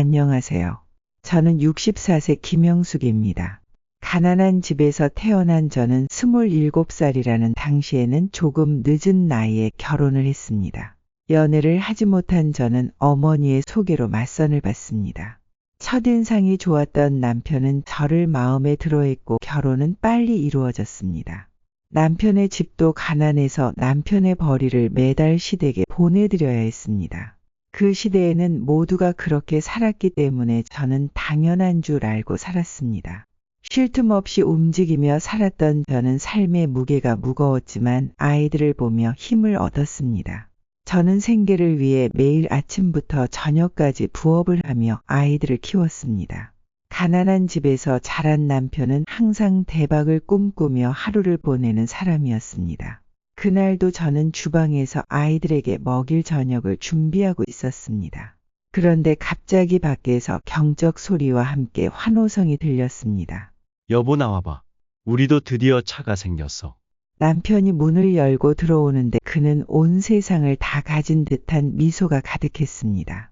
안녕하세요. 저는 64세 김영숙입니다. 가난한 집에서 태어난 저는 27살이라는 당시에는 조금 늦은 나이에 결혼을 했습니다. 연애를 하지 못한 저는 어머니의 소개로 맞선을 봤습니다. 첫인상이 좋았던 남편은 저를 마음에 들어했고 결혼은 빨리 이루어졌습니다. 남편의 집도 가난해서 남편의 벌이를 매달 시댁에 보내드려야 했습니다. 그 시대에는 모두가 그렇게 살았기 때문에 저는 당연한 줄 알고 살았습니다. 쉴 틈 없이 움직이며 살았던 저는 삶의 무게가 무거웠지만 아이들을 보며 힘을 얻었습니다. 저는 생계를 위해 매일 아침부터 저녁까지 부업을 하며 아이들을 키웠습니다. 가난한 집에서 자란 남편은 항상 대박을 꿈꾸며 하루를 보내는 사람이었습니다. 그날도 저는 주방에서 아이들에게 먹일 저녁을 준비하고 있었습니다. 그런데 갑자기 밖에서 경적 소리와 함께 환호성이 들렸습니다. 여보 나와봐. 우리도 드디어 차가 생겼어. 남편이 문을 열고 들어오는데 그는 온 세상을 다 가진 듯한 미소가 가득했습니다.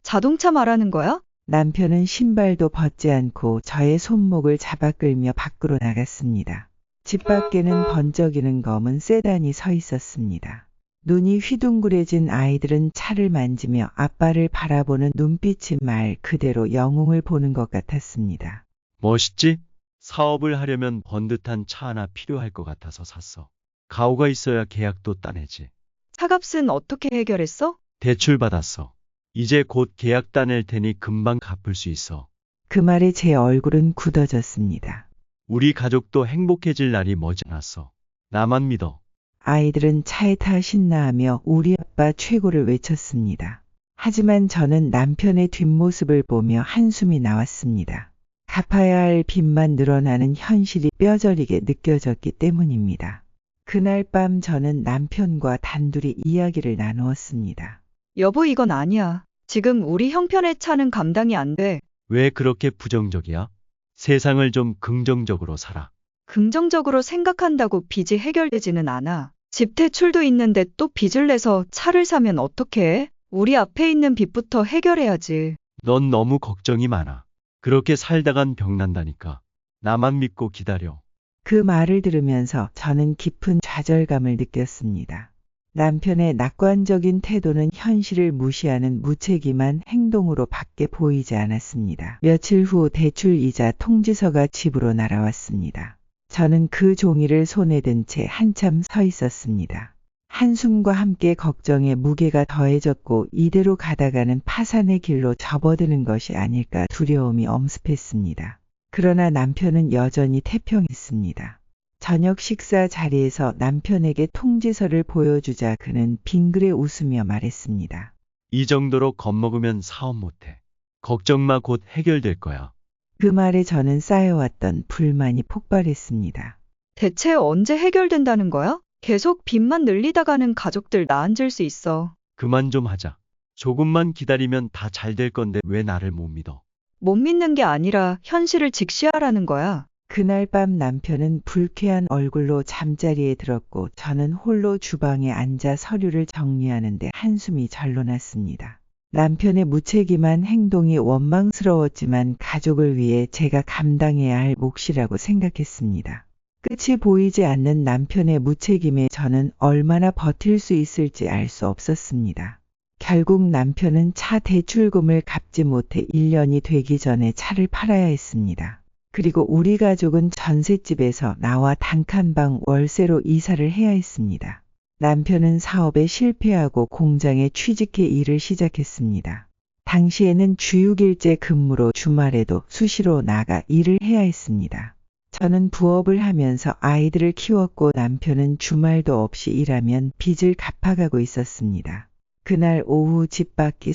자동차 말하는 거야? 남편은 신발도 벗지 않고 저의 손목을 잡아 끌며 밖으로 나갔습니다. 집 밖에는 번쩍이는 검은 세단이 서 있었습니다. 눈이 휘둥그레진 아이들은 차를 만지며 아빠를 바라보는 눈빛이 말 그대로 영웅을 보는 것 같았습니다. 멋있지? 사업을 하려면 번듯한 차 하나 필요할 것 같아서 샀어. 가오가 있어야 계약도 따내지. 차값은 어떻게 해결했어? 대출 받았어. 이제 곧 계약 따낼 테니 금방 갚을 수 있어. 그 말에 제 얼굴은 굳어졌습니다. 우리 가족도 행복해질 날이 머지않았어. 나만 믿어. 아이들은 차에 타 신나하며 우리 아빠 최고를 외쳤습니다. 하지만 저는 남편의 뒷모습을 보며 한숨이 나왔습니다. 갚아야 할 빚만 늘어나는 현실이 뼈저리게 느껴졌기 때문입니다. 그날 밤 저는 남편과 단둘이 이야기를 나누었습니다. 여보, 이건 아니야. 지금 우리 형편의 차는 감당이 안 돼. 왜 그렇게 부정적이야? 세상을 좀 긍정적으로 살아. 긍정적으로 생각한다고 빚이 해결되지는 않아. 집 대출도 있는데 또 빚을 내서 차를 사면 어떡해? 우리 앞에 있는 빚부터 해결해야지. 넌 너무 걱정이 많아. 그렇게 살다간 병난다니까. 나만 믿고 기다려. 그 말을 들으면서 저는 깊은 좌절감을 느꼈습니다. 남편의 낙관적인 태도는 현실을 무시하는 무책임한 행동으로 밖에 보이지 않았습니다. 며칠 후 대출이자 통지서가 집으로 날아왔습니다. 저는 그 종이를 손에 든 채 한참 서 있었습니다. 한숨과 함께 걱정의 무게가 더해졌고 이대로 가다가는 파산의 길로 접어드는 것이 아닐까 두려움이 엄습했습니다. 그러나 남편은 여전히 태평했습니다. 저녁 식사 자리에서 남편에게 통지서를 보여주자 그는 빙그레 웃으며 말했습니다. 이 정도로 겁먹으면 사업 못해. 걱정 마, 곧 해결될 거야. 그 말에 저는 쌓여왔던 불만이 폭발했습니다. 대체 언제 해결된다는 거야? 계속 빚만 늘리다가는 가족들 나앉을 수 있어. 그만 좀 하자. 조금만 기다리면 다 잘 될 건데 왜 나를 못 믿어? 못 믿는 게 아니라 현실을 직시하라는 거야. 그날 밤 남편은 불쾌한 얼굴로 잠자리에 들었고 저는 홀로 주방에 앉아 서류를 정리하는데 한숨이 절로 났습니다. 남편의 무책임한 행동이 원망스러웠지만 가족을 위해 제가 감당해야 할 몫이라고 생각했습니다. 끝이 보이지 않는 남편의 무책임에 저는 얼마나 버틸 수 있을지 알 수 없었습니다. 결국 남편은 차 대출금을 갚지 못해 1년이 되기 전에 차를 팔아야 했습니다. 그리고 우리 가족은 전셋집에서 나와 단칸방 월세로 이사를 해야 했습니다. 남편은 사업에 실패하고 공장에 취직해 일을 시작했습니다. 당시에는 주 6일제 근무로 주말에도 수시로 나가 일을 해야 했습니다. 저는 부업을 하면서 아이들을 키웠고 남편은 주말도 없이 일하면 빚을 갚아가고 있었습니다. 그날 오후 집 밖이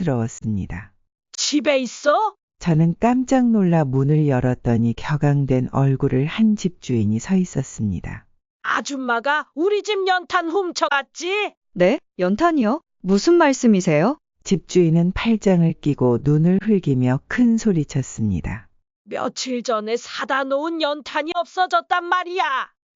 소란스러웠습니다. 집에 있어? 저는 깜짝 놀라 문을 열었더니 격앙된 얼굴을 한 집주인이 서 있었습니다. 아줌마가 우리 집 연탄 훔쳐갔지? 네? 연탄이요? 무슨 말씀이세요? 집주인은 팔짱을 끼고 눈을 흘기며 큰 소리쳤습니다. 며칠 전에 사다 놓은 연탄이 없어졌단 말이야.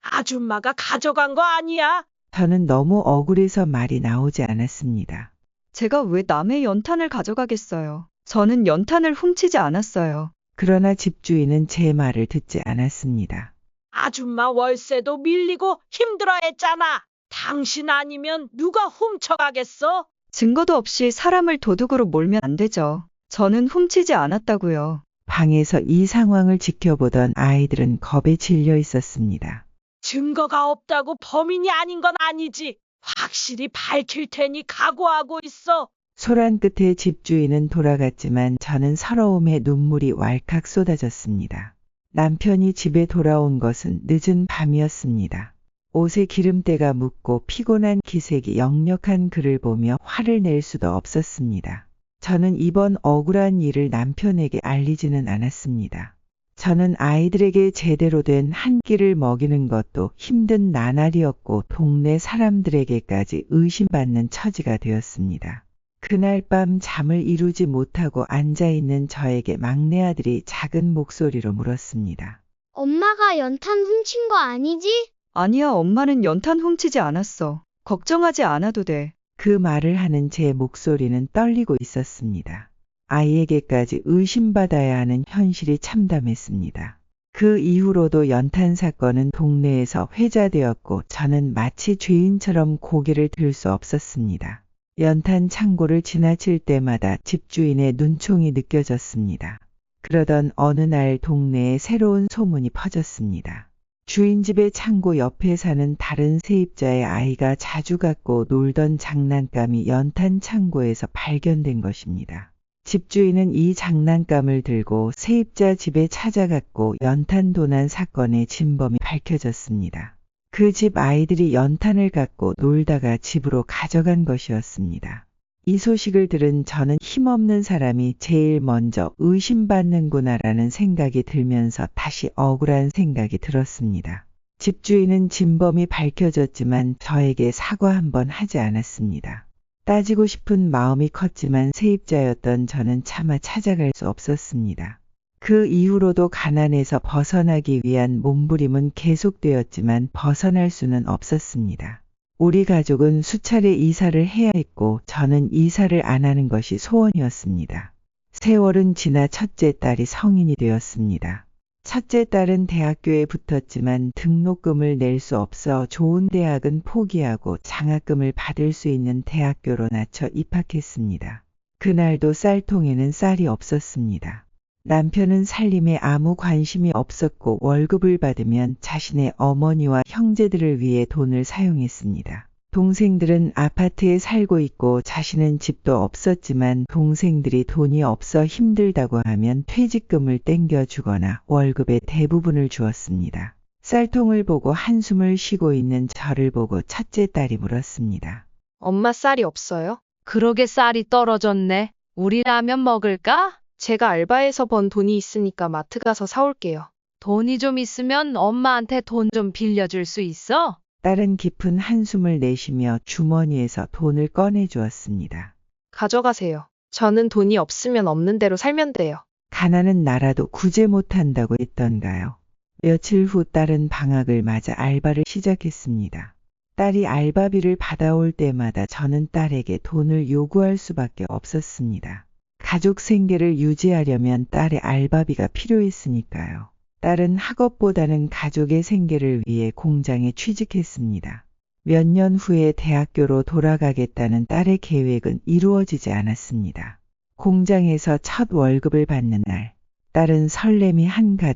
아줌마가 가져간 거 아니야? 저는 너무 억울해서 말이 나오지 않았습니다. 제가 왜 남의 연탄을 가져가겠어요? 저는 연탄을 훔치지 않았어요. 그러나 집주인은 제 말을 듣지 않았습니다. 아줌마 월세도 밀리고 힘들어했잖아. 당신 아니면 누가 훔쳐가겠어? 증거도 없이 사람을 도둑으로 몰면 안 되죠. 저는 훔치지 않았다고요. 방에서 이 상황을 지켜보던 아이들은 겁에 질려 있었습니다. 증거가 없다고 범인이 아닌 건 아니지. 확실히 밝힐 테니 각오하고 있어. 소란 끝에 집주인은 돌아갔지만 저는 서러움에 눈물이 왈칵 쏟아졌습니다. 남편이 집에 돌아온 것은 늦은 밤이었습니다. 옷에 기름때가 묻고 피곤한 기색이 역력한 그를 보며 화를 낼 수도 없었습니다. 저는 이번 억울한 일을 남편에게 알리지는 않았습니다. 저는 아이들에게 제대로 된 한 끼를 먹이는 것도 힘든 나날이었고 동네 사람들에게까지 의심받는 처지가 되었습니다. 그날 밤 잠을 이루지 못하고 앉아있는 저에게 막내 아들이 작은 목소리로 물었습니다. 엄마가 연탄 훔친 거 아니지? 아니야, 엄마는 연탄 훔치지 않았어. 걱정하지 않아도 돼. 그 말을 하는 제 목소리는 떨리고 있었습니다. 아이에게까지 의심받아야 하는 현실이 참담했습니다. 그 이후로도 연탄 사건은 동네에서 회자되었고 저는 마치 죄인처럼 고개를 들 수 없었습니다. 연탄 창고를 지나칠 때마다 집주인의 눈총이 느껴졌습니다. 그러던 어느 날 동네에 새로운 소문이 퍼졌습니다. 주인 집의 창고 옆에 사는 다른 세입자의 아이가 자주 갖고 놀던 장난감이 연탄 창고에서 발견된 것입니다. 집주인은 이 장난감을 들고 세입자 집에 찾아갔고 연탄 도난 사건의 진범이 밝혀졌습니다. 그 집 아이들이 연탄을 갖고 놀다가 집으로 가져간 것이었습니다. 이 소식을 들은 저는 힘없는 사람이 제일 먼저 의심받는구나라는 생각이 들면서 다시 억울한 생각이 들었습니다. 집주인은 진범이 밝혀졌지만 저에게 사과 한 번 하지 않았습니다. 따지고 싶은 마음이 컸지만 세입자였던 저는 차마 찾아갈 수 없었습니다. 그 이후로도 가난에서 벗어나기 위한 몸부림은 계속되었지만 벗어날 수는 없었습니다. 우리 가족은 수차례 이사를 해야 했고 저는 이사를 안 하는 것이 소원이었습니다. 세월은 지나 첫째 딸이 성인이 되었습니다. 첫째 딸은 대학교에 붙었지만 등록금을 낼 수 없어 좋은 대학은 포기하고 장학금을 받을 수 있는 대학교로 낮춰 입학했습니다. 그날도 쌀통에는 쌀이 없었습니다. 남편은 살림에 아무 관심이 없었고 월급을 받으면 자신의 어머니와 형제들을 위해 돈을 사용했습니다. 동생들은 아파트에 살고 있고 자신은 집도 없었지만 동생들이 돈이 없어 힘들다고 하면 퇴직금을 땡겨주거나 월급의 대부분을 주었습니다. 쌀통을 보고 한숨을 쉬고 있는 저를 보고 첫째 딸이 물었습니다. 엄마 쌀이 없어요? 그러게 쌀이 떨어졌네. 우리 라면 먹을까? 제가 알바해서 번 돈이 있으니까 마트 가서 사올게요. 돈이 좀 있으면 엄마한테 돈 좀 빌려줄 수 있어? 딸은 깊은 한숨을 내쉬며 주머니에서 돈을 꺼내 주었습니다. 가져가세요. 저는 돈이 없으면 없는 대로 살면 돼요. 가난은 나라도 구제 못한다고 했던가요? 며칠 후 딸은 방학을 맞아 알바를 시작했습니다. 딸이 알바비를 받아올 때마다 저는 딸에게 돈을 요구할 수밖에 없었습니다. 가족 생계를 유지하려면 딸의 알바비가 필요했으니까요. 딸은 학업보다는 가족의 생계를 위해 공장에 취직했습니다. 몇 년 후에 대학교로 돌아가겠다는 딸의 계획은 이루어지지 않았습니다. 공장에서 첫 월급을 받는 날, 딸은 설렘이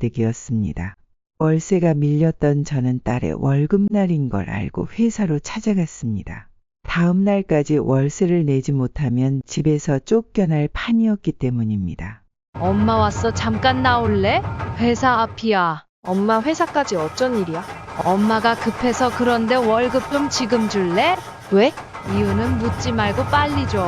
한가득이었습니다. 월세가 밀렸던 저는 딸의 월급날인 걸 알고 회사로 찾아갔습니다. 다음 날까지 월세를 내지 못하면 집에서 쫓겨날 판이었기 때문입니다. 엄마 왔어. 잠깐 나올래? 회사 앞이야. 엄마 회사까지 어쩐 일이야? 엄마가 급해서 그런데 월급 좀 지금 줄래? 왜? 이유는 묻지 말고 빨리 줘.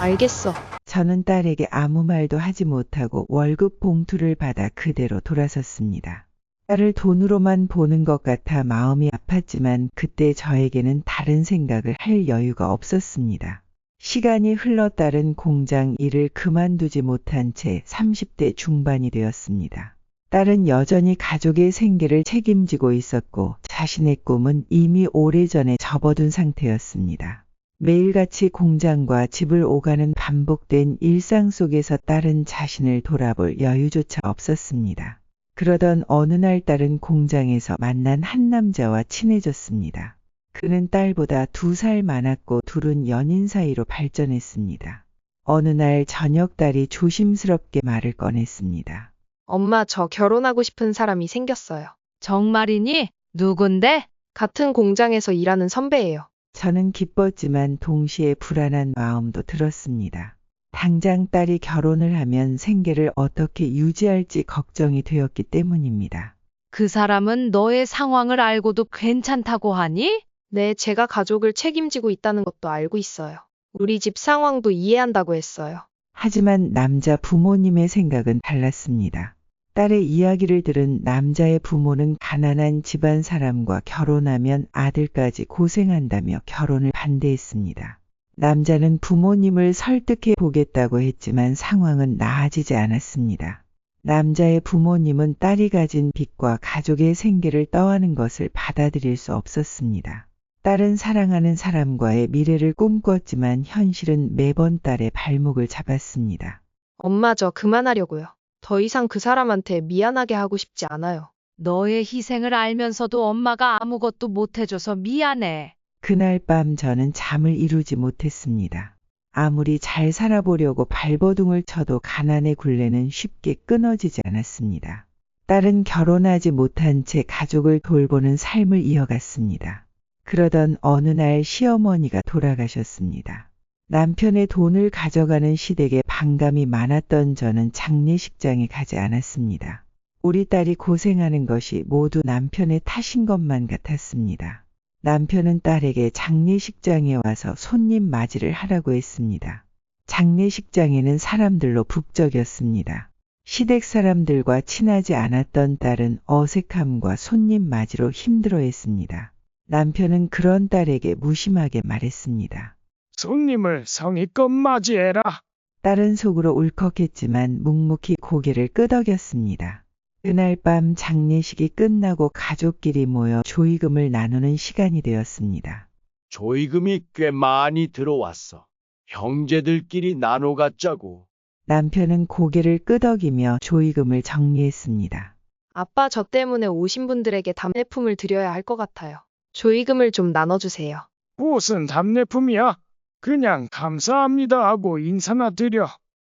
알겠어. 저는 딸에게 아무 말도 하지 못하고 월급 봉투를 받아 그대로 돌아섰습니다. 딸을 돈으로만 보는 것 같아 마음이 아팠지만 그때 저에게는 다른 생각을 할 여유가 없었습니다. 시간이 흘러 딸은 공장 일을 그만두지 못한 채 30대 중반이 되었습니다. 딸은 여전히 가족의 생계를 책임지고 있었고 자신의 꿈은 이미 오래전에 접어둔 상태였습니다. 매일같이 공장과 집을 오가는 반복된 일상 속에서 딸은 자신을 돌아볼 여유조차 없었습니다. 그러던 어느 날 딸은 공장에서 만난 한 남자와 친해졌습니다. 그는 딸보다 2살 많았고 둘은 연인 사이로 발전했습니다. 어느 날 저녁 딸이 조심스럽게 말을 꺼냈습니다. 엄마, 저 결혼하고 싶은 사람이 생겼어요. 정말이니? 누군데? 같은 공장에서 일하는 선배예요. 저는 기뻤지만 동시에 불안한 마음도 들었습니다. 당장 딸이 결혼을 하면 생계를 어떻게 유지할지 걱정이 되었기 때문입니다. 그 사람은 너의 상황을 알고도 괜찮다고 하니? 네, 제가 가족을 책임지고 있다는 것도 알고 있어요. 우리 집 상황도 이해한다고 했어요. 하지만 남자 부모님의 생각은 달랐습니다. 딸의 이야기를 들은 남자의 부모는 가난한 집안 사람과 결혼하면 아들까지 고생한다며 결혼을 반대했습니다. 남자는 부모님을 설득해 보겠다고 했지만 상황은 나아지지 않았습니다. 남자의 부모님은 딸이 가진 빚과 가족의 생계를 떠안은 것을 받아들일 수 없었습니다. 딸은 사랑하는 사람과의 미래를 꿈꿨지만 현실은 매번 딸의 발목을 잡았습니다. 엄마, 저 그만하려고요. 더 이상 그 사람한테 미안하게 하고 싶지 않아요. 너의 희생을 알면서도 엄마가 아무것도 못해줘서 미안해. 그날 밤 저는 잠을 이루지 못했습니다. 아무리 잘 살아보려고 발버둥을 쳐도 가난의 굴레는 쉽게 끊어지지 않았습니다. 딸은 결혼하지 못한 채 가족을 돌보는 삶을 이어갔습니다. 그러던 어느 날 시어머니가 돌아가셨습니다. 남편의 돈을 가져가는 시댁에 반감이 많았던 저는 장례식장에 가지 않았습니다. 우리 딸이 고생하는 것이 모두 남편의 탓인 것만 같았습니다. 남편은 딸에게 장례식장에 와서 손님 맞이를 하라고 했습니다. 장례식장에는 사람들로 북적였습니다. 시댁 사람들과 친하지 않았던 딸은 어색함과 손님 맞이로 힘들어했습니다. 남편은 그런 딸에게 무심하게 말했습니다. 손님을 성의껏 맞이해라. 딸은 속으로 울컥했지만 묵묵히 고개를 끄덕였습니다. 그날 밤 장례식이 끝나고 가족끼리 모여 조의금을 나누는 시간이 되었습니다. 조의금이 꽤 많이 들어왔어. 형제들끼리 나눠 갖자고. 남편은 고개를 끄덕이며 조의금을 정리했습니다. 아빠, 저 때문에 오신 분들에게 답례품을 드려야 할 것 같아요. 조의금을 좀 나눠주세요. 무슨 답례품이야? 그냥 감사합니다 하고 인사나 드려.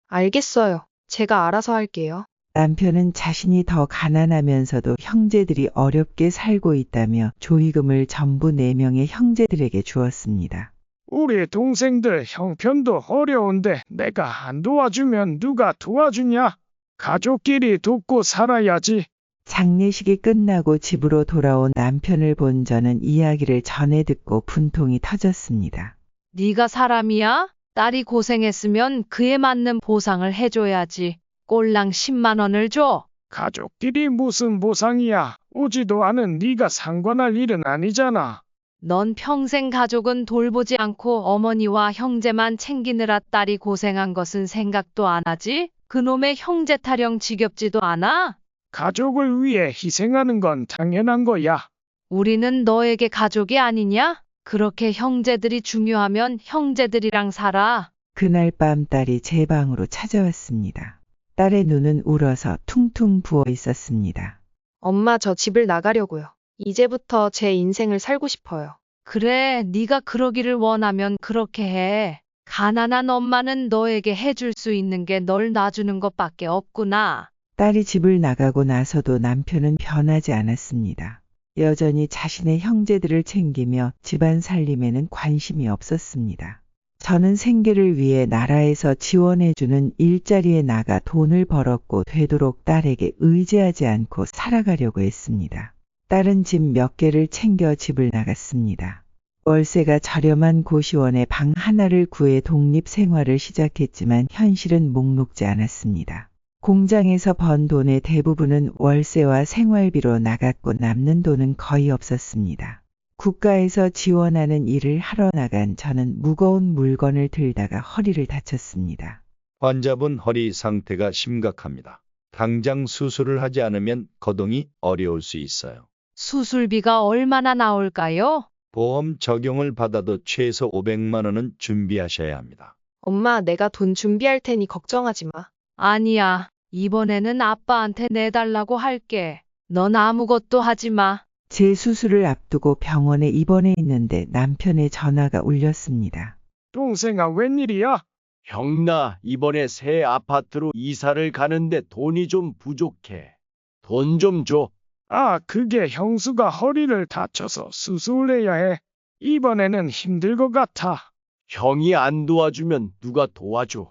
알겠어요. 제가 알아서 할게요. 남편은 자신이 더 가난하면서도 형제들이 어렵게 살고 있다며 조의금을 전부 4명의 형제들에게 주었습니다. 우리 동생들 형편도 어려운데 내가 안 도와주면 누가 도와주냐? 가족끼리 돕고 살아야지. 장례식이 끝나고 집으로 돌아온 남편을 본 저는 이야기를 전해 듣고 분통이 터졌습니다. 네가 사람이야? 딸이 고생했으면 그에 맞는 보상을 해줘야지. 꼴랑 10만 원을 줘. 가족끼리 무슨 보상이야? 오지도 않은 네가 상관할 일은 아니잖아. 넌 평생 가족은 돌보지 않고 어머니와 형제만 챙기느라 딸이 고생한 것은 생각도 안 하지? 그놈의 형제 타령 지겹지도 않아? 가족을 위해 희생하는 건 당연한 거야. 우리는 너에게 가족이 아니냐? 그렇게 형제들이 중요하면 형제들이랑 살아. 그날 밤 딸이 제 방으로 찾아왔습니다. 딸의 눈은 울어서 퉁퉁 부어 있었습니다. 엄마, 저 집을 나가려고요. 이제부터 제 인생을 살고 싶어요. 그래, 네가 그러기를 원하면 그렇게 해. 가난한 엄마는 너에게 해줄 수 있는 게 널 놔주는 것밖에 없구나. 딸이 집을 나가고 나서도 남편은 변하지 않았습니다. 여전히 자신의 형제들을 챙기며 집안 살림에는 관심이 없었습니다. 저는 생계를 위해 나라에서 지원해주는 일자리에 나가 돈을 벌었고 되도록 딸에게 의지하지 않고 살아가려고 했습니다. 딸은 집 몇 개를 챙겨 집을 나갔습니다. 월세가 저렴한 고시원에 방 하나를 구해 독립 생활을 시작했지만 현실은 녹록지 않았습니다. 공장에서 번 돈의 대부분은 월세와 생활비로 나갔고 남는 돈은 거의 없었습니다. 국가에서 지원하는 일을 하러 나간 저는 무거운 물건을 들다가 허리를 다쳤습니다. 환자분 허리 상태가 심각합니다. 당장 수술을 하지 않으면 거동이 어려울 수 있어요. 수술비가 얼마나 나올까요? 보험 적용을 받아도 최소 500만 원은 준비하셔야 합니다. 엄마, 내가 돈 준비할 테니 걱정하지 마. 아니야. 이번에는 아빠한테 내달라고 할게. 넌 아무것도 하지 마. 제 수술을 앞두고 병원에 입원해 있는데 남편의 전화가 울렸습니다. 동생아, 웬일이야? 형나, 이번에 새 아파트로 이사를 가는데 돈이 좀 부족해. 돈 좀 줘. 아, 그게 형수가 허리를 다쳐서 수술해야 해. 이번에는 힘들 것 같아. 형이 안 도와주면 누가 도와줘?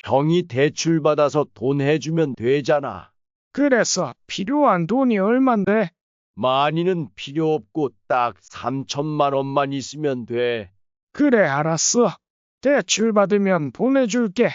형이 대출 받아서 돈 해주면 되잖아. 그래서 필요한 돈이 얼만데? 많이는 필요 없고 딱 3천만 원만 있으면 돼. 그래, 알았어. 대출 받으면 보내줄게.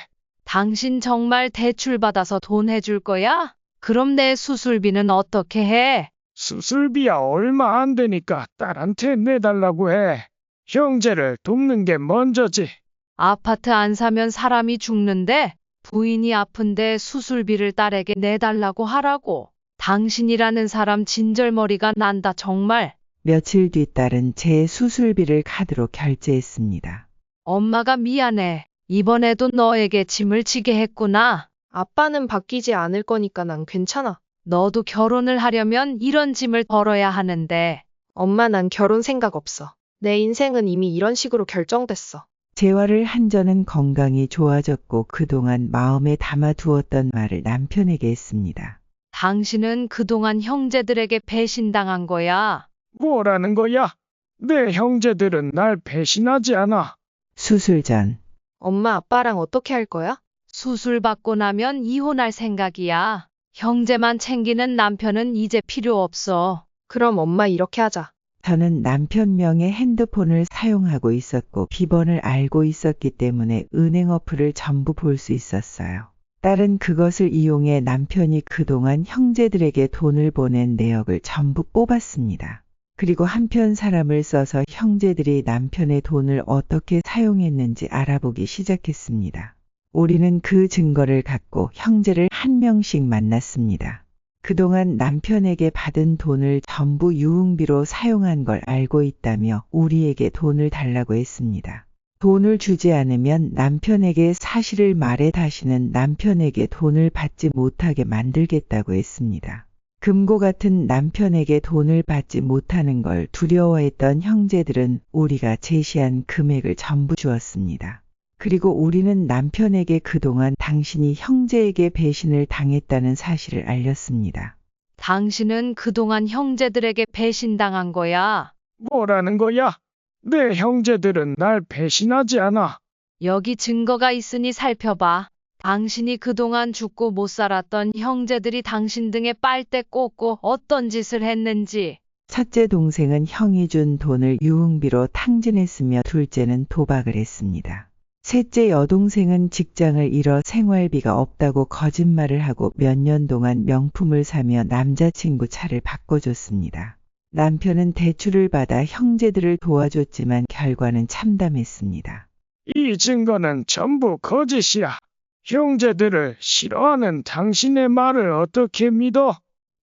당신 정말 대출 받아서 돈 해줄 거야? 그럼 내 수술비는 어떻게 해? 수술비야 얼마 안 되니까 딸한테 내달라고 해. 형제를 돕는 게 먼저지. 아파트 안 사면 사람이 죽는데 부인이 아픈데 수술비를 딸에게 내달라고 하라고. 당신이라는 사람 진절머리가 난다 정말. 며칠 뒤 딸은 제 수술비를 카드로 결제했습니다. 엄마가 미안해. 이번에도 너에게 짐을 지게 했구나. 아빠는 바뀌지 않을 거니까 난 괜찮아. 너도 결혼을 하려면 이런 짐을 덜어야 하는데. 엄마, 난 결혼 생각 없어. 내 인생은 이미 이런 식으로 결정됐어. 재활을 한 저는 건강이 좋아졌고 그동안 마음에 담아두었던 말을 남편에게 했습니다. 당신은 그동안 형제들에게 배신당한 거야. 뭐라는 거야? 내 형제들은 날 배신하지 않아. 수술 전 엄마, 아빠랑 어떻게 할 거야? 수술 받고 나면 이혼할 생각이야. 형제만 챙기는 남편은 이제 필요 없어. 그럼 엄마, 이렇게 하자. 저는 남편 명의 핸드폰을 사용하고 있었고 비번을 알고 있었기 때문에 은행 어플을 전부 볼 수 있었어요. 딸은 그것을 이용해 남편이 그동안 형제들에게 돈을 보낸 내역을 전부 뽑았습니다. 그리고 한편 사람을 써서 형제들이 남편의 돈을 어떻게 사용했는지 알아보기 시작했습니다. 우리는 그 증거를 갖고 형제를 한 명씩 만났습니다. 그동안 남편에게 받은 돈을 전부 유흥비로 사용한 걸 알고 있다며 우리에게 돈을 달라고 했습니다. 돈을 주지 않으면 남편에게 사실을 말해 다시는 남편에게 돈을 받지 못하게 만들겠다고 했습니다. 금고 같은 남편에게 돈을 받지 못하는 걸 두려워했던 형제들은 우리가 제시한 금액을 전부 주었습니다. 그리고 우리는 남편에게 그동안 당신이 형제에게 배신을 당했다는 사실을 알렸습니다. 당신은 그동안 형제들에게 배신당한 거야. 뭐라는 거야? 내 형제들은 날 배신하지 않아. 여기 증거가 있으니 살펴봐. 당신이 그동안 죽고 못 살았던 형제들이 당신 등에 빨대 꽂고 어떤 짓을 했는지. 첫째 동생은 형이 준 돈을 유흥비로 탕진했으며 둘째는 도박을 했습니다. 셋째 여동생은 직장을 잃어 생활비가 없다고 거짓말을 하고 몇 년 동안 명품을 사며 남자친구 차를 바꿔줬습니다. 남편은 대출을 받아 형제들을 도와줬지만 결과는 참담했습니다. 이 증거는 전부 거짓이야. 형제들을 싫어하는 당신의 말을 어떻게 믿어?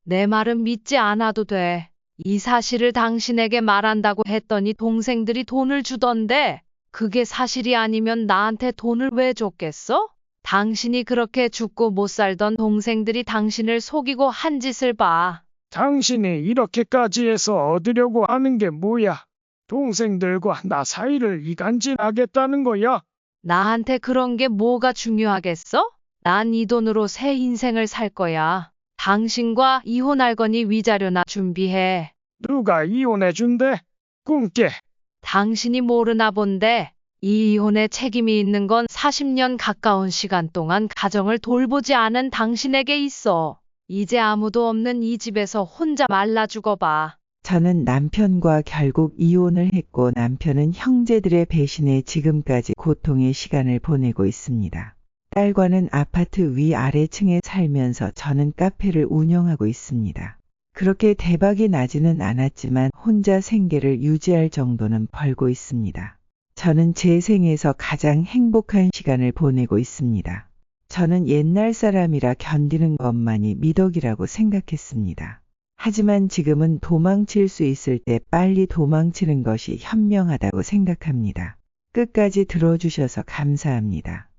내 말은 믿지 않아도 돼. 이 사실을 당신에게 말한다고 했더니 동생들이 돈을 주던데 그게 사실이 아니면 나한테 돈을 왜 줬겠어? 당신이 그렇게 죽고 못 살던 동생들이 당신을 속이고 한 짓을 봐. 당신이 이렇게까지 해서 얻으려고 하는 게 뭐야? 동생들과 나 사이를 이간질하겠다는 거야? 나한테 그런 게 뭐가 중요하겠어? 난 이 돈으로 새 인생을 살 거야. 당신과 이혼할 거니 위자료나 준비해. 누가 이혼해준대? 꿈깨. 당신이 모르나 본데 이 이혼에 책임이 있는 건 40년 가까운 시간 동안 가정을 돌보지 않은 당신에게 있어. 이제 아무도 없는 이 집에서 혼자 말라 죽어봐. 저는 남편과 결국 이혼을 했고 남편은 형제들의 배신에 지금까지 고통의 시간을 보내고 있습니다. 딸과는 아파트 위아래층에 살면서 저는 카페를 운영하고 있습니다. 그렇게 대박이 나지는 않았지만 혼자 생계를 유지할 정도는 벌고 있습니다. 저는 제 생에서 가장 행복한 시간을 보내고 있습니다. 저는 옛날 사람이라 견디는 것만이 미덕이라고 생각했습니다. 하지만 지금은 도망칠 수 있을 때 빨리 도망치는 것이 현명하다고 생각합니다. 끝까지 들어주셔서 감사합니다.